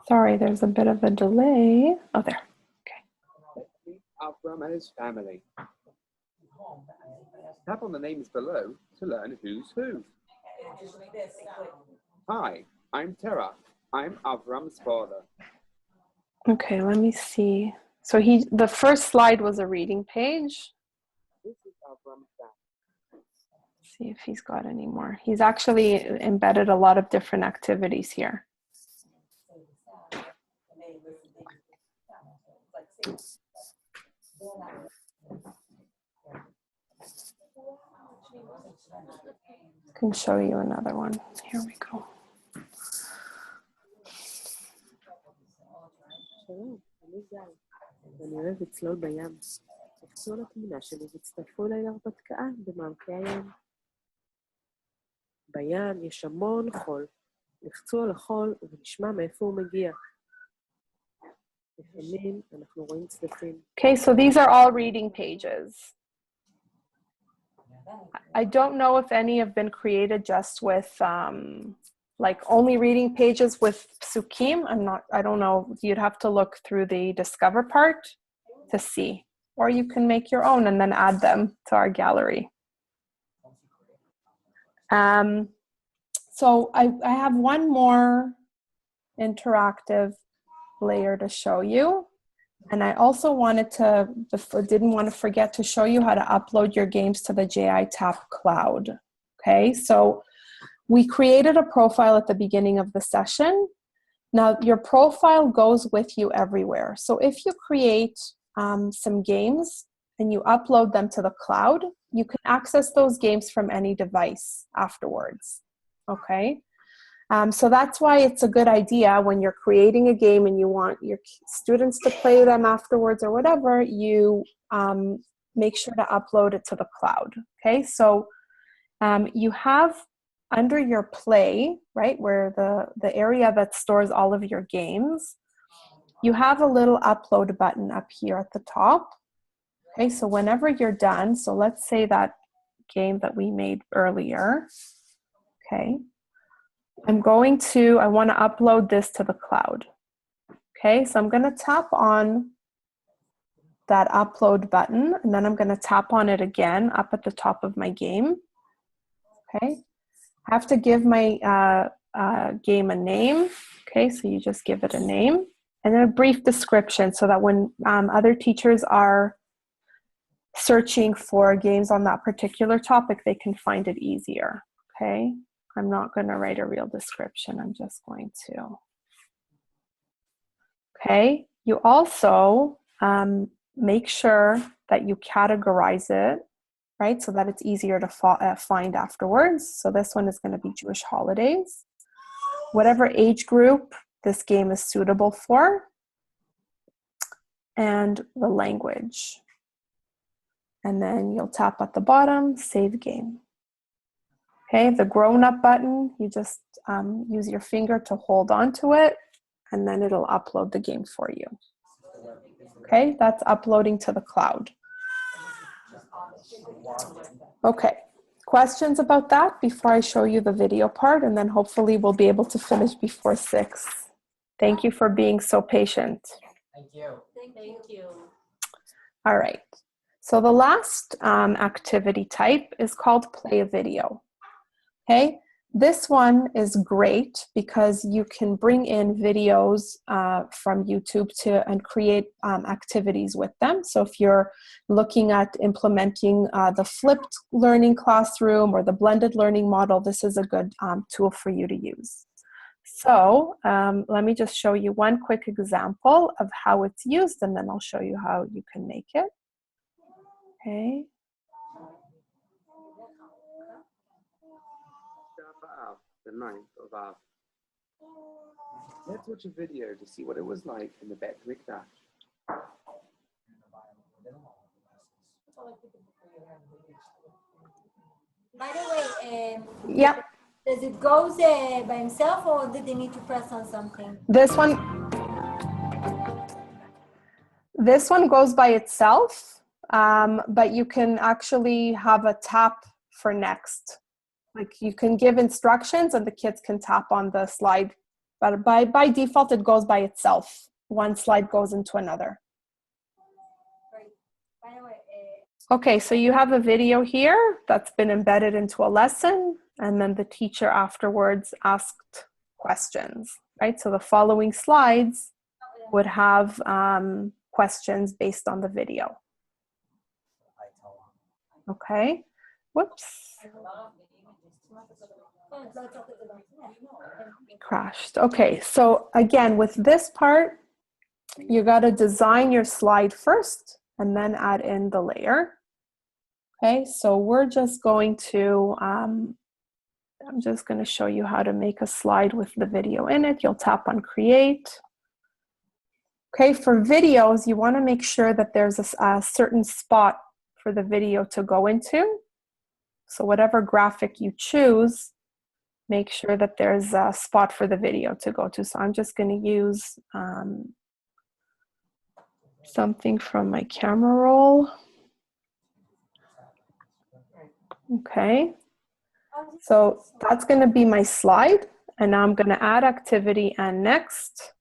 Sorry, there's a bit of a delay. Oh, there. Okay. Avram and his family. Tap on the names below to learn who's who. Hi, I'm Terah. I'm Avram's father. Okay, let me see. So the first slide was a reading page. This is Avram's dad. See if he's got any more. He's actually embedded a lot of different activities here. I can show you another one. Here we go. שלום, אני גל, ואני אוהב לצלול בים. תפסו לתמונה שלי והצטרפו אליי להרפתקה במעמקי הים. בים יש המון חול. לחצו על החול ונשמע מאיפה הוא מגיע. לפעמים אנחנו רואים צדפים. Okay, so these are all reading pages. I don't know if any have been created just with like only reading pages with psukim. I don't know. You'd have to look through the discover part to see. Or you can make your own and then add them to our gallery. So I have one more interactive layer to show you. And I also wanted to, didn't want to forget to show you how to upload your games to the JI Tap cloud. Okay, so we created a profile at the beginning of the session. Now your profile goes with you everywhere. So if you create some games and you upload them to the cloud, you can access those games from any device afterwards. Okay. So that's why it's a good idea when you're creating a game and you want your students to play them afterwards or whatever, you make sure to upload it to the cloud. Okay, so you have under your play, right, where the area that stores all of your games, you have a little upload button up here at the top. Okay, so whenever you're done, so let's say that game that we made earlier, okay, I want to upload this to the cloud. Okay, so I'm going to tap on that upload button, and then I'm going to tap on it again up at the top of my game. Okay, I have to give my game a name. Okay, so you just give it a name and then a brief description so that when other teachers are searching for games on that particular topic, they can find it easier. Okay. I'm not going to write a real description. I'm just going to. Okay. You also make sure that you categorize it, right, so that it's easier to find afterwards. So this one is going to be Jewish holidays. Whatever age group this game is suitable for, and the language. And then you'll tap at the bottom, save game. Okay, the grown-up button, you just use your finger to hold onto it, and then it'll upload the game for you. Okay, that's uploading to the cloud. Okay, questions about that before I show you the video part, and then hopefully we'll be able to finish before 6. Thank you for being so patient. Thank you. Thank you. All right, so the last activity type is called play a video. Okay, this one is great because you can bring in videos from YouTube and create activities with them. So if you're looking at implementing the flipped learning classroom or the blended learning model, this is a good tool for you to use. So let me just show you one quick example of how it's used, and then I'll show you how you can make it. Okay. The 9th of Av. Let's watch a video to see what it was like in the Beit Mikdash. By the way, Yep. does it goes by himself, or did they need to press on something? This one goes by itself, but you can actually have a tap for next. Like you can give instructions and the kids can tap on the slide, but by default it goes by itself. One slide goes into another. Right. By the way, Okay, so you have a video here that's been embedded into a lesson, and then the teacher afterwards asked questions, right? So the following slides would have questions based on the video. Okay, whoops. Crashed. Okay, so again, with this part, you got to design your slide first and then add in the layer. Okay, so we're just going to, I'm just going to show you how to make a slide with the video in it. You'll tap on create. Okay, for videos, you want to make sure that there's a certain spot for the video to go into. So whatever graphic you choose, make sure that there's a spot for the video to go to. So I'm just going to use something from my camera roll. Okay, so that's going to be my slide. And now I'm going to add activity and next.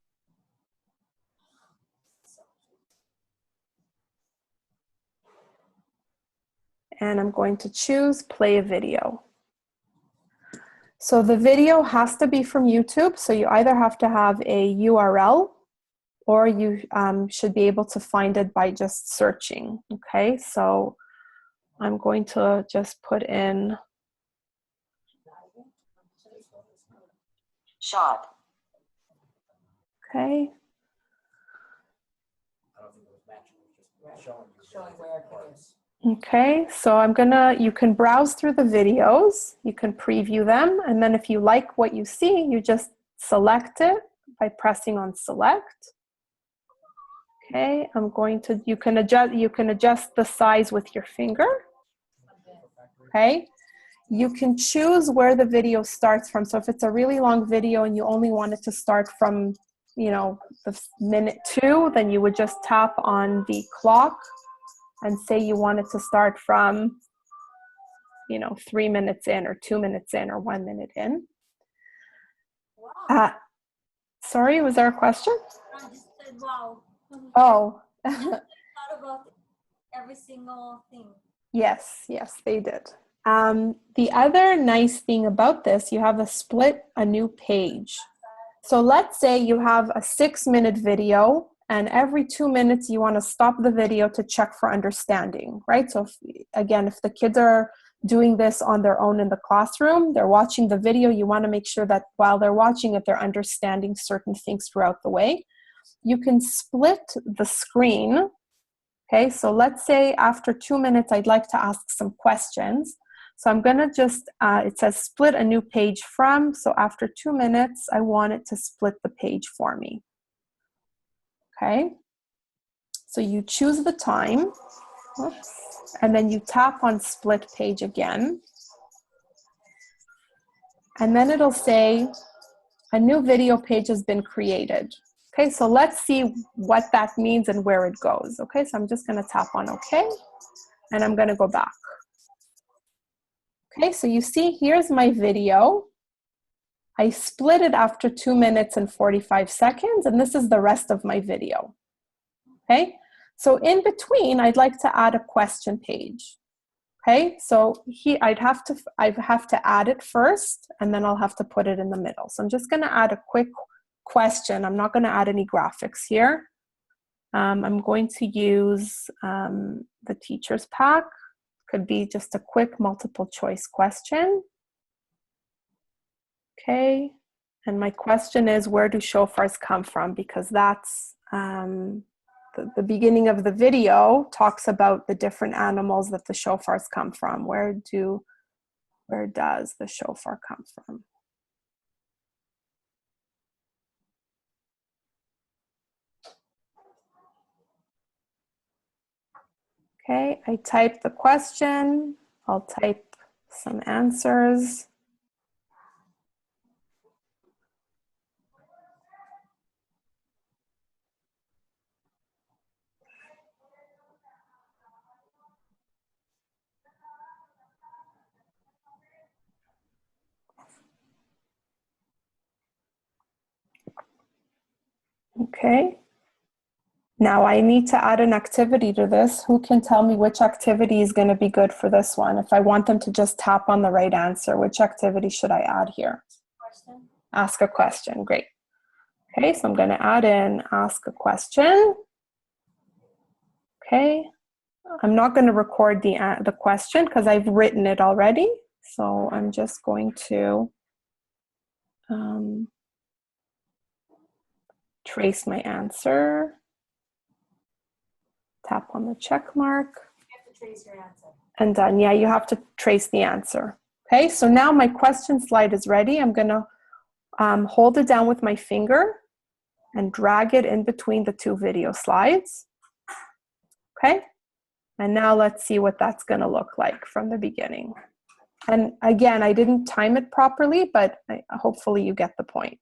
And I'm going to choose play a video. So the video has to be from YouTube. So you either have to have a URL or you should be able to find it by just searching. Okay, so I'm going to just put in shot. Okay. I don't think it was matching, it was just showing where it is. Okay, so you can browse through the videos, you can preview them, and then if you like what you see, you just select it by pressing on select. Okay, you can adjust the size with your finger. Okay, you can choose where the video starts from. So if it's a really long video and you only want it to start from, the minute 2, then you would just tap on the clock and say you want it to start from, 3 minutes in or 2 minutes in or 1 minute in. Wow. Sorry, was there a question? I just said wow. Oh. I thought about every single thing. Yes, they did. The other nice thing about this, you have a new page. So let's say you have a 6-minute video and every 2 minutes you want to stop the video to check for understanding, right? So if the kids are doing this on their own in the classroom, they're watching the video, you want to make sure that while they're watching it, they're understanding certain things throughout the way. You can split the screen. Okay, so let's say after 2 minutes, I'd like to ask some questions. So I'm going to just, it says split a new page from, so after 2 minutes, I want it to split the page for me. Okay, so you choose the time, and then you tap on split page again. And then it'll say a new video page has been created. Okay, so let's see what that means and where it goes. Okay, so I'm just going to tap on OK, and I'm going to go back. Okay, so you see here's my video. I split it after 2 minutes and 45 seconds, and this is the rest of my video. Okay, so in between, I'd like to add a question page. Okay, so I'd have to add it first, and then I'll have to put it in the middle. So I'm just going to add a quick question. I'm not going to add any graphics here. I'm going to use the teacher's pack. Could be just a quick multiple choice question. Okay, and my question is, where do shofars come from? Because that's the beginning of the video talks about the different animals that the shofars come from. Where does the shofar come from? Okay, I type the question. I'll type some answers. Okay. Now I need to add an activity to this. Who can tell me which activity is going to be good for this one? If I want them to just tap on the right answer, which activity should I add here? Question. Ask a question. Great. Okay, so I'm going to add in ask a question. Okay. I'm not going to record the question because I've written it already. So I'm just going to trace my answer. Tap on the check mark. You have to trace your answer. And done. Yeah, you have to trace the answer. Okay, so now my question slide is ready. I'm going to hold it down with my finger and drag it in between the 2 video slides. Okay, and now let's see what that's going to look like from the beginning. And again, I didn't time it properly, but hopefully you get the point.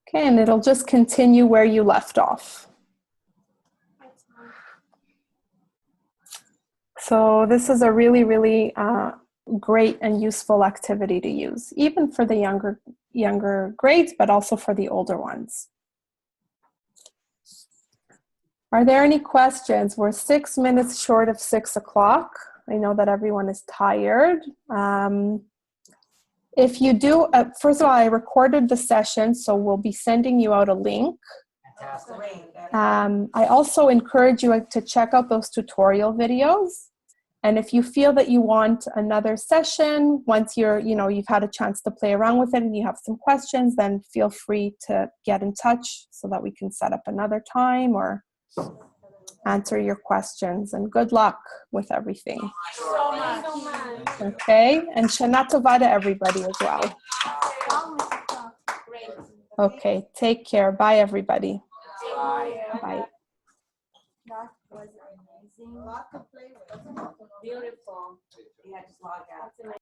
Okay, and it'll just continue where you left off. So this is a really, really great and useful activity to use, even for the younger grades, but also for the older ones. Are there any questions? We're 6 minutes short of 6 o'clock. I know that everyone is tired. If you do, first of all, I recorded the session, so we'll be sending you out a link. I also encourage you to check out those tutorial videos. And if you feel that you want another session, once you've had a chance to play around with it and you have some questions, then feel free to get in touch so that we can set up another time or answer your questions. And good luck with everything. Okay, and Shana Tova to everybody as well. Okay, take care. Bye, everybody. Bye. That was amazing. Beautiful. You had to log out.